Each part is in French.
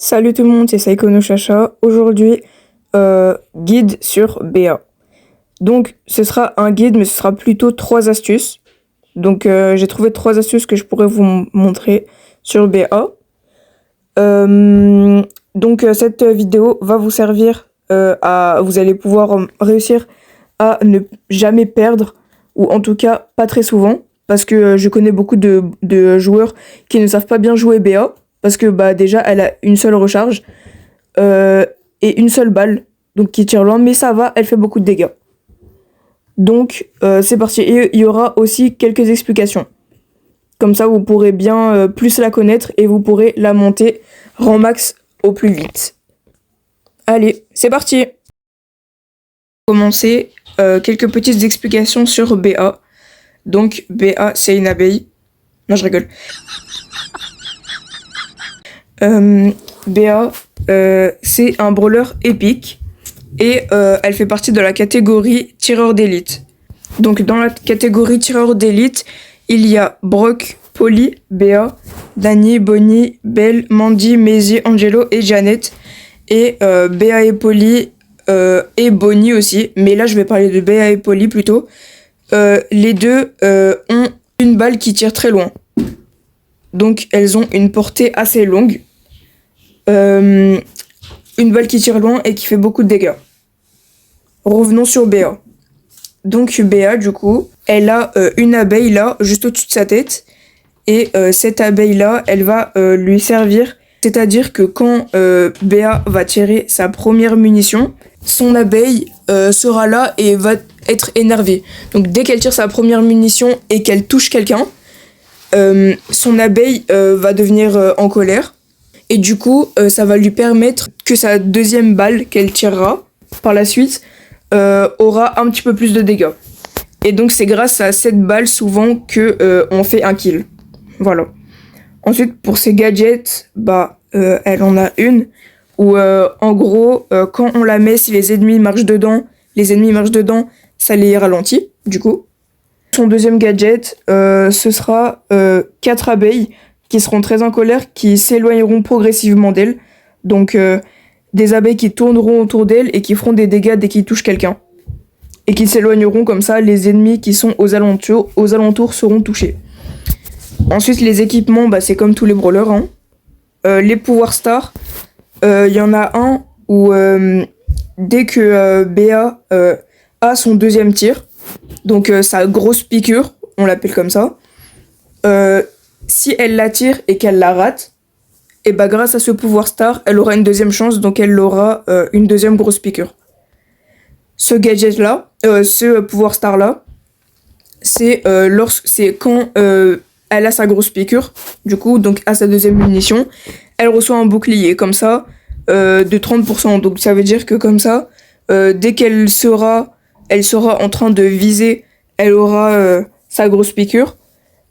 Salut tout le monde, c'est Saiko no Chacha. Aujourd'hui, guide sur BA. Donc, ce sera un guide, mais ce sera plutôt 3 astuces. Donc, j'ai trouvé 3 astuces que je pourrais vous montrer sur BA. Donc, cette vidéo va vous servir vous allez pouvoir réussir à ne jamais perdre, ou en tout cas pas très souvent, parce que je connais beaucoup de joueurs qui ne savent pas bien jouer BA. Parce que déjà, elle a une seule recharge et une seule balle, donc qui tire loin, mais ça va, elle fait beaucoup de dégâts. Donc, c'est parti. Et il y aura aussi quelques explications. Comme ça, vous pourrez bien plus la connaître et vous pourrez la monter rang max au plus vite. Allez, c'est parti. Pour commencer, quelques petites explications sur BA. Donc, BA, c'est une abeille. Non, je rigole. BA, c'est un brawler épique et elle fait partie de la catégorie tireur d'élite. Donc dans la catégorie tireur d'élite, il y a Brock, Polly, BA, Dani, Bonnie, Belle, Mandy, Maisie, Angelo et Janet. Et BA et Polly et Bonnie aussi, mais là je vais parler de BA et Polly plutôt. Les deux ont une balle qui tire très loin. Donc elles ont une portée assez longue. Une balle qui tire loin et qui fait beaucoup de dégâts. Revenons sur BA. Donc BA, du coup, elle a une abeille là, juste au-dessus de sa tête. Et cette abeille-là, elle va lui servir. C'est-à-dire que quand BA va tirer sa première munition, son abeille sera là et va être énervée. Donc dès qu'elle tire sa première munition et qu'elle touche quelqu'un, son abeille va devenir en colère. Et du coup, ça va lui permettre que sa deuxième balle qu'elle tirera par la suite aura un petit peu plus de dégâts. Et donc c'est grâce à cette balle souvent que on fait un kill. Voilà. Ensuite, pour ses gadgets, elle en a une où en gros, quand on la met, si les ennemis marchent dedans, ça les ralentit, du coup. Son deuxième gadget, ce sera 4 abeilles qui seront très en colère, qui s'éloigneront progressivement d'elle. Donc des abeilles qui tourneront autour d'elle et qui feront des dégâts dès qu'ils touchent quelqu'un. Et qui s'éloigneront comme ça, les ennemis qui sont aux alentours seront touchés. Ensuite, les équipements, c'est comme tous les brawlers. Hein. Les pouvoirs stars, y en a un où dès que BA a son deuxième tir, donc sa grosse piqûre, on l'appelle comme ça, si elle la tire et qu'elle la rate, et grâce à ce pouvoir star, elle aura une deuxième chance, donc elle aura une deuxième grosse piqûre. Ce gadget-là, ce pouvoir star-là, c'est quand elle a sa grosse piqûre, du coup, donc à sa deuxième munition, elle reçoit un bouclier, comme ça, de 30%. Donc ça veut dire que comme ça, dès qu'elle sera en train de viser, elle aura sa grosse piqûre.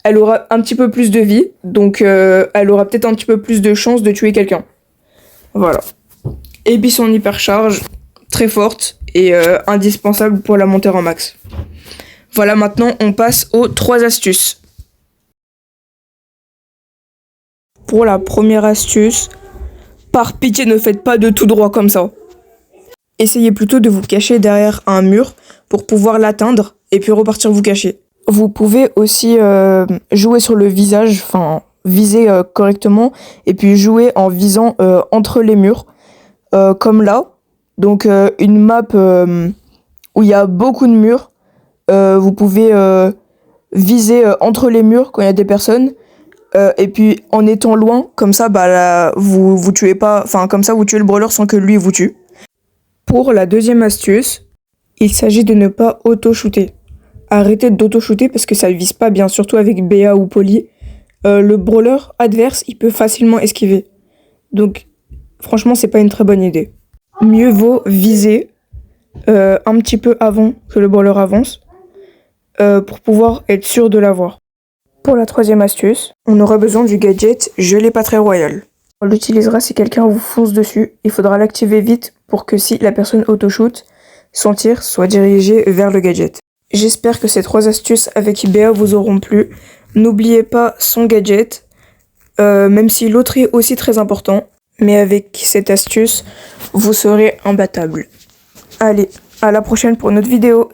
Elle aura un petit peu plus de vie, donc elle aura peut-être un petit peu plus de chance de tuer quelqu'un. Voilà. Et puis son hypercharge, très forte et indispensable pour la monter en max. Voilà, maintenant on passe aux 3 astuces. Pour la première astuce, par pitié ne faites pas de tout droit comme ça. Essayez plutôt de vous cacher derrière un mur pour pouvoir l'atteindre et puis repartir vous cacher. Vous pouvez aussi jouer sur le visage, enfin viser correctement, et puis jouer en visant entre les murs, comme là. Donc une map où il y a beaucoup de murs, vous pouvez viser entre les murs quand il y a des personnes, et puis en étant loin, comme ça, vous tuez pas, enfin comme ça vous tuez le brawler sans que lui vous tue. Pour la deuxième astuce, il s'agit de ne pas auto-shooter. Arrêtez d'auto-shooter parce que ça ne vise pas bien, surtout avec BA ou Polly. Le brawler adverse, il peut facilement esquiver. Donc, franchement, c'est pas une très bonne idée. Mieux vaut viser un petit peu avant que le brawler avance pour pouvoir être sûr de l'avoir. Pour la troisième astuce, on aura besoin du gadget gelé pas très royal. On l'utilisera si quelqu'un vous fonce dessus. Il faudra l'activer vite pour que si la personne auto-shoot, son tir soit dirigé vers le gadget. J'espère que ces 3 astuces avec BA vous auront plu. N'oubliez pas son gadget, même si l'autre est aussi très important. Mais avec cette astuce, vous serez imbattable. Allez, à la prochaine pour une autre vidéo.